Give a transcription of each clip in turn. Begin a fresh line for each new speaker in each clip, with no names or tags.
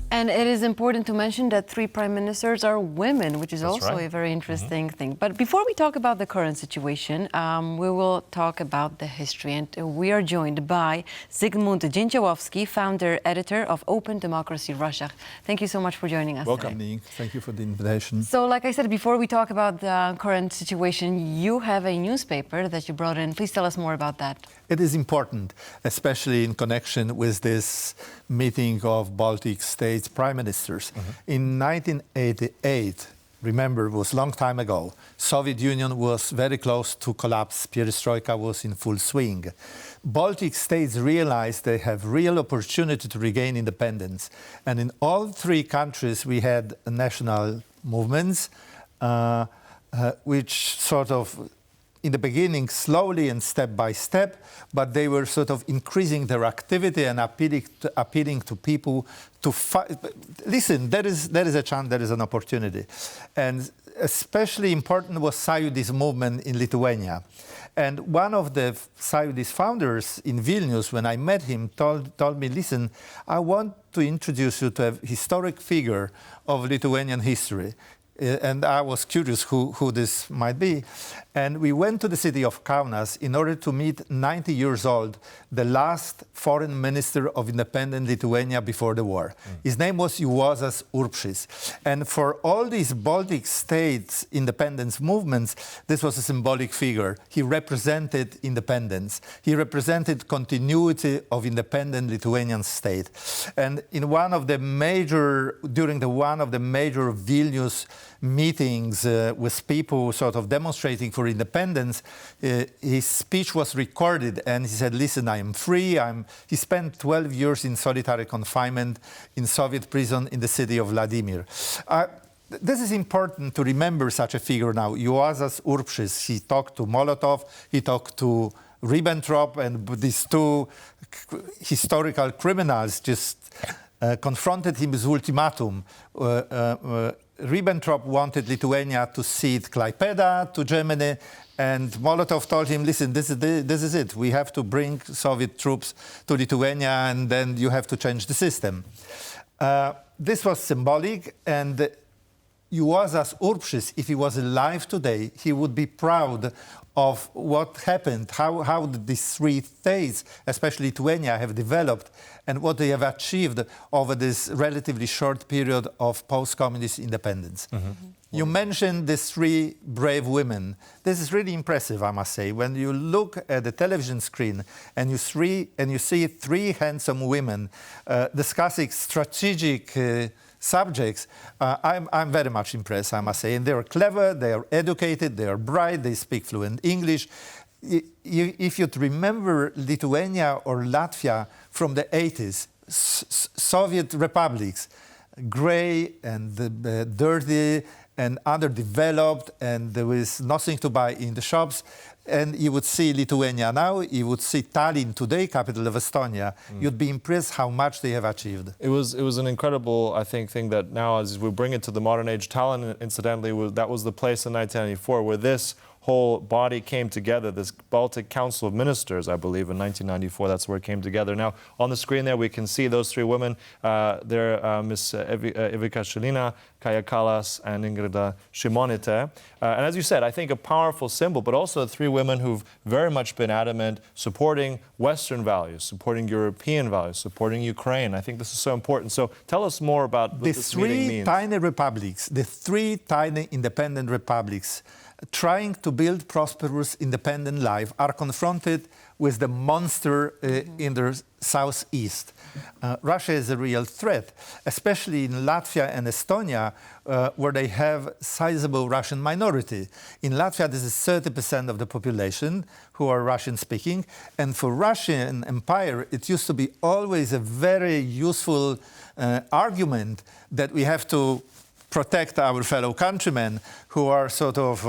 And it is important to mention that 3 prime ministers are women, which is
That's
also
right.
a very interesting thing. But before we talk about the current situation, we will talk about the history. And we are joined by Zygmunt Dzięciołowski, founder, editor of OpenDemocracy Russia. Thank you so much for joining us
Welcome.
today.
Thank you for the invitation.
So, like I said, before we talk about the current situation, you have a newspaper that you brought in. Please tell us more about that.
It is important, especially in connection with this meeting of Baltic states prime ministers. In 1988, remember, it was a long time ago, Soviet Union was very close to collapse, perestroika was in full swing. Baltic states realized they have real opportunity to regain independence. And in all 3 countries, we had national movements, which sort of, in the beginning, slowly and step by step, but they were sort of increasing their activity and appealing to people to fight. Listen, there is a chance, there is an opportunity. And especially important was Sąjūdis movement in Lithuania. And one of the Sąjūdis founders in Vilnius, when I met him, told me, listen, I want to introduce you to a historic figure of Lithuanian history. And I was curious who this might be. And we went to the city of Kaunas in order to meet 90 years old, the last foreign minister of independent Lithuania before the war. His name was Juozas Urbšys. And for all these Baltic states independence movements, this was a symbolic figure. He represented independence. He represented continuity of independent Lithuanian state. And in one of the major Vilnius meetings with people sort of demonstrating for independence, his speech was recorded, and he said, listen, I am free. He spent 12 years in solitary confinement in Soviet prison in the city of Vladimir. This is important to remember such a figure now. Juozas Urbšys, he talked to Molotov, he talked to Ribbentrop, and these 2 historical criminals just confronted him with ultimatum. Ribbentrop wanted Lithuania to cede Klaipėda to Germany, and Molotov told him, listen, this is it. We have to bring Soviet troops to Lithuania, and then you have to change the system. This was symbolic, and Juozas Urbšys, if he was alive today, he would be proud of what happened, how these 3 states, especially Lithuania, have developed, and what they have achieved over this relatively short period of post-communist independence. You mentioned these 3 brave women. This is really impressive, I must say. When you look at the television screen and you see 3 handsome women discussing strategic subjects, I'm very much impressed, I must say. And they are clever, they are educated, they are bright, they speak fluent English. If you'd remember Lithuania or Latvia from the 80s, Soviet republics, grey and dirty and underdeveloped, and there was nothing to buy in the shops. And you would see Lithuania now, you would see Tallinn today, capital of Estonia. You'd be impressed how much they have achieved.
It was an incredible, I think, thing that now, as we bring it to the modern age, Tallinn, incidentally, that was the place in 1994 where this whole body came together, this Baltic Council of Ministers, I believe, in 1994. That's where it came together. Now, on the screen there, we can see those 3 women. They're Ms. Evika Šilina, Kaja Kallas, and Ingrida Šimonytė. And as you said, I think a powerful symbol, but also 3 women who've very much been adamant, supporting Western values, supporting European values, supporting Ukraine. I think this is so important. So tell us more about what this meeting means.
The 3 tiny republics, the 3 tiny independent republics, trying to build prosperous, independent life, are confronted with the monster in the southeast. Russia is a real threat, especially in Latvia and Estonia, where they have sizable Russian minority. In Latvia, this is 30% of the population who are Russian-speaking, and for Russian Empire, it used to be always a very useful argument that we have to protect our fellow countrymen who are sort of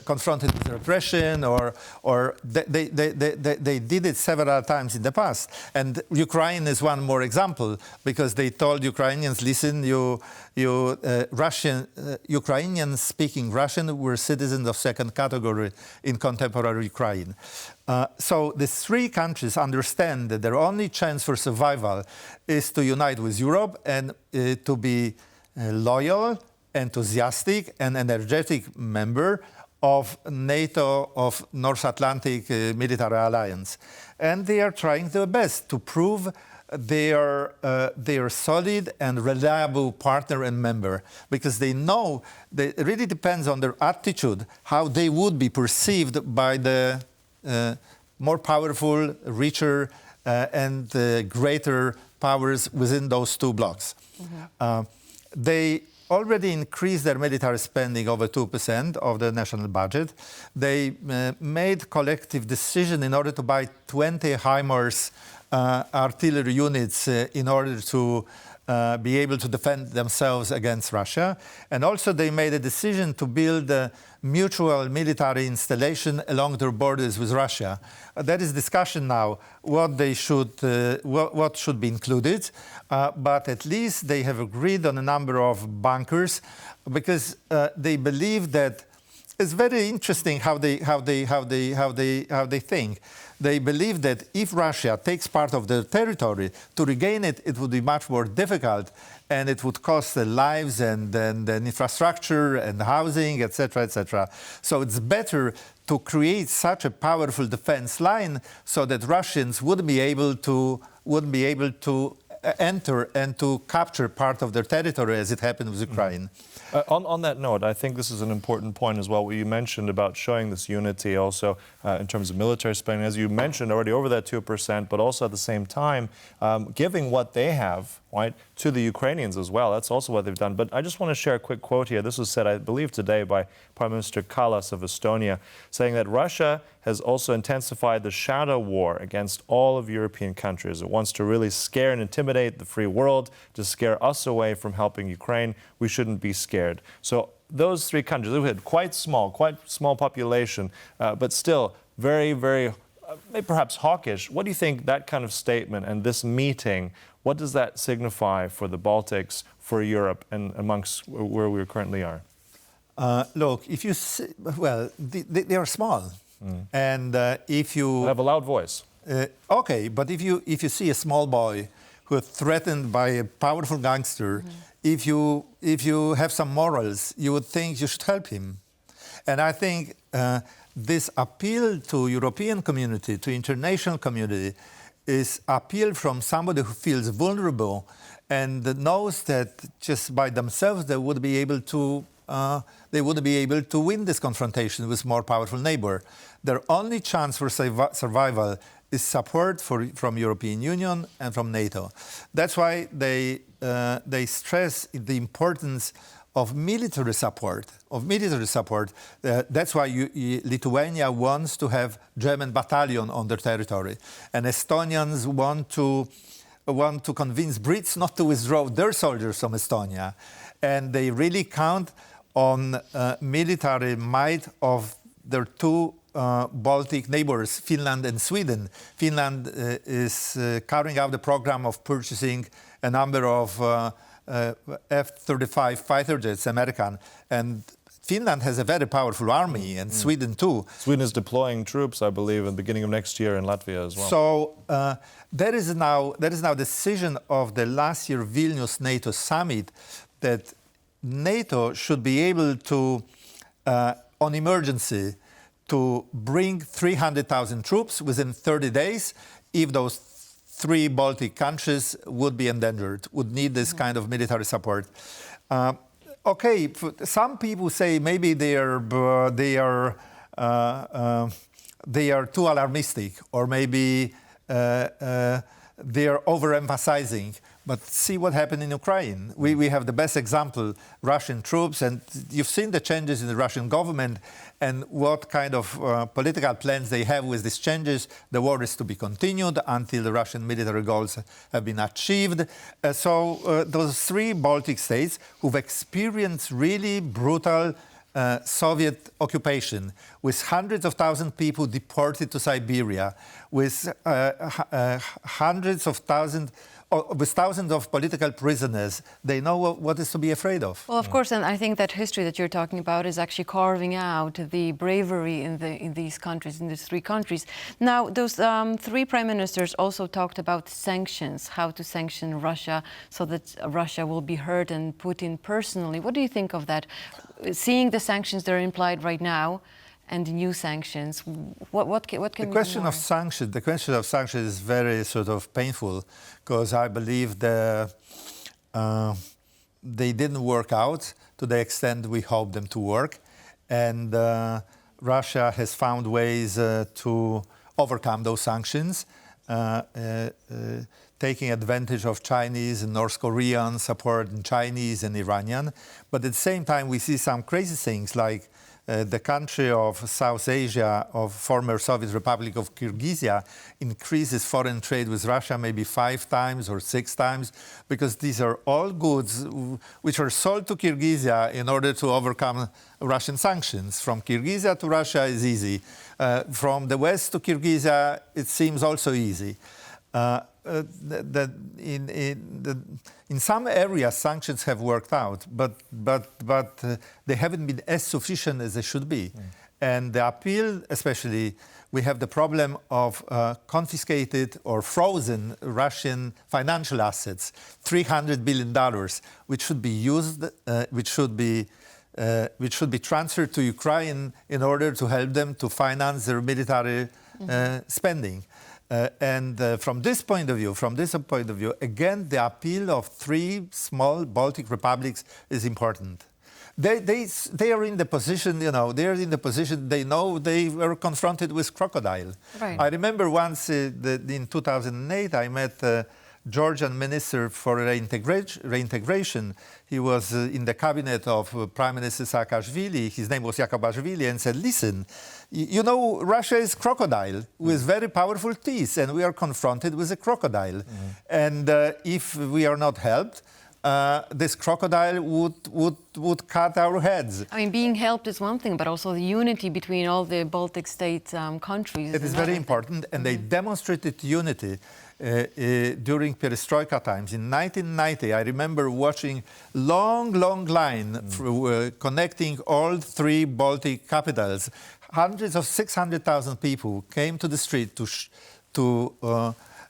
confronted with repression, or they did it several times in the past. And Ukraine is one more example, because they told Ukrainians, listen, Ukrainians speaking Russian were citizens of second category in contemporary Ukraine. So these three countries understand that their only chance for survival is to unite with Europe and to be loyal, enthusiastic, and energetic member of NATO, of North Atlantic Military Alliance. And they are trying their best to prove they are solid and reliable partner and member, because they know that it really depends on their attitude, how they would be perceived by the more powerful, richer, and greater powers within those two blocs. Mm-hmm. They already increased their military spending over 2% of the national budget. They made collective decision in order to buy 20 HIMARS artillery units in order to be able to defend themselves against Russia. And also they made a decision to build a mutual military installation along their borders with Russia. There is discussion now what should be included, but at least they have agreed on a number of bunkers, because they believe that it's very interesting how they think. They believe that if Russia takes part of their territory, to regain it, it would be much more difficult, and it would cost lives and infrastructure and housing, etc., etc. So it's better to create such a powerful defense line so that Russians wouldn't be able to enter and to capture part of their territory, as it happened with Ukraine.
On that note, I think this is an important point as well, what you mentioned about showing this unity also in terms of military spending, as you mentioned already, over that 2%, but also at the same time giving what they have, right, to the Ukrainians as well. That's also what they've done. But I just want to share a quick quote here. This was said, I believe, today by Prime Minister Kallas of Estonia, saying that Russia has also intensified the shadow war against all of European countries. It wants to really scare and intimidate the free world, to scare us away from helping Ukraine. We shouldn't be scared. So those three countries, we had quite small population, but still very, very, perhaps hawkish. What do you think that kind of statement and this meeting, what does that signify for the Baltics, for Europe, and amongst where we currently are?
Look, if you see, well, they are small, and if you
have a loud voice.
Okay, but if you see a small boy who is threatened by a powerful gangster, if you have some morals, you would think you should help him. And I think this appeal to European community, to international community, is appeal from somebody who feels vulnerable and knows that just by themselves they would be able to win this confrontation with more powerful neighbor. Their only chance for survival is support from European Union and from NATO. That's why they stress the importance of military support. That's why Lithuania wants to have German battalion on their territory, and Estonians want to convince Brits not to withdraw their soldiers from Estonia, and they really count on military might of their two Baltic neighbors, Finland and Sweden. Finland is carrying out the program of purchasing a number of F-35 fighter jets, American, and Finland has a very powerful army, and Sweden too.
Sweden is deploying troops, I believe, in the beginning of next year in Latvia as well.
So there is now decision of the last year Vilnius NATO summit that NATO should be able to, on emergency, to bring 300,000 troops within 30 days if those three Baltic countries would be endangered, would need this kind of military support. Okay, some people say maybe they are too alarmistic, or maybe they are overemphasizing. But see what happened in Ukraine. We have the best example, Russian troops, and you've seen the changes in the Russian government and what kind of political plans they have with these changes. The war is to be continued until the Russian military goals have been achieved. So those three Baltic states who've experienced really brutal Soviet occupation, with hundreds of thousands of people deported to Siberia, with hundreds of thousands with thousands of political prisoners, they know what is to be afraid of.
Well, of course, and I think that history that you're talking about is actually carving out the bravery in these countries, in these three countries. Now, those three prime ministers also talked about sanctions, how to sanction Russia so that Russia will be hurt, and Putin personally. What do you think of that? Seeing the sanctions that are implied right now, and new sanctions, what can we do more?
The question of sanctions is very sort of painful, because I believe they didn't work out to the extent we hoped them to work, and Russia has found ways to overcome those sanctions, taking advantage of Chinese and North Korean support, and Chinese and Iranian. But at the same time, we see some crazy things like the country of South Asia, of former Soviet Republic of Kyrgyzia, increases foreign trade with Russia maybe 5 times or 6 times, because these are all goods which are sold to Kyrgyzia in order to overcome Russian sanctions. From Kyrgyzia to Russia is easy. From the west to Kyrgyzia, it seems also easy. In some areas, sanctions have worked out, but they haven't been as sufficient as they should be. And the appeal, especially, we have the problem of confiscated or frozen Russian financial assets, $300 billion, which should be used, which should be transferred to Ukraine in order to help them to finance their military spending. From this point of view, again, the appeal of 3 small Baltic republics is important. They are in the position, they know they were confronted with crocodile.
Right.
I remember once in 2008, I met Georgian Minister for Reintegration. He was in the cabinet of Prime Minister Saakashvili. His name was Yakubashvili, and said, listen, you know, Russia is crocodile with very powerful teeth, and we are confronted with a crocodile. And if we are not helped, this crocodile would cut our heads.
I mean, being helped is one thing, but also the unity between all the Baltic state countries.
It is very important, and they demonstrated unity during perestroika times. In 1990, I remember watching long line connecting all 3 Baltic capitals. Hundreds of 600,000 people came to the street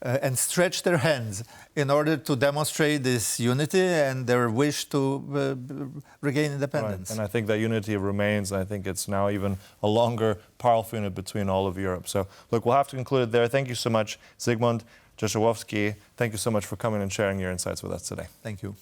and stretched their hands in order to demonstrate this unity and their wish to regain independence.
Right. And I think that unity remains. I think it's now even a longer, powerful unit between all of Europe. So, look, we'll have to conclude it there. Thank you so much, Zygmunt Dzięciołowski. Thank you so much for coming and sharing your insights with us today.
Thank you.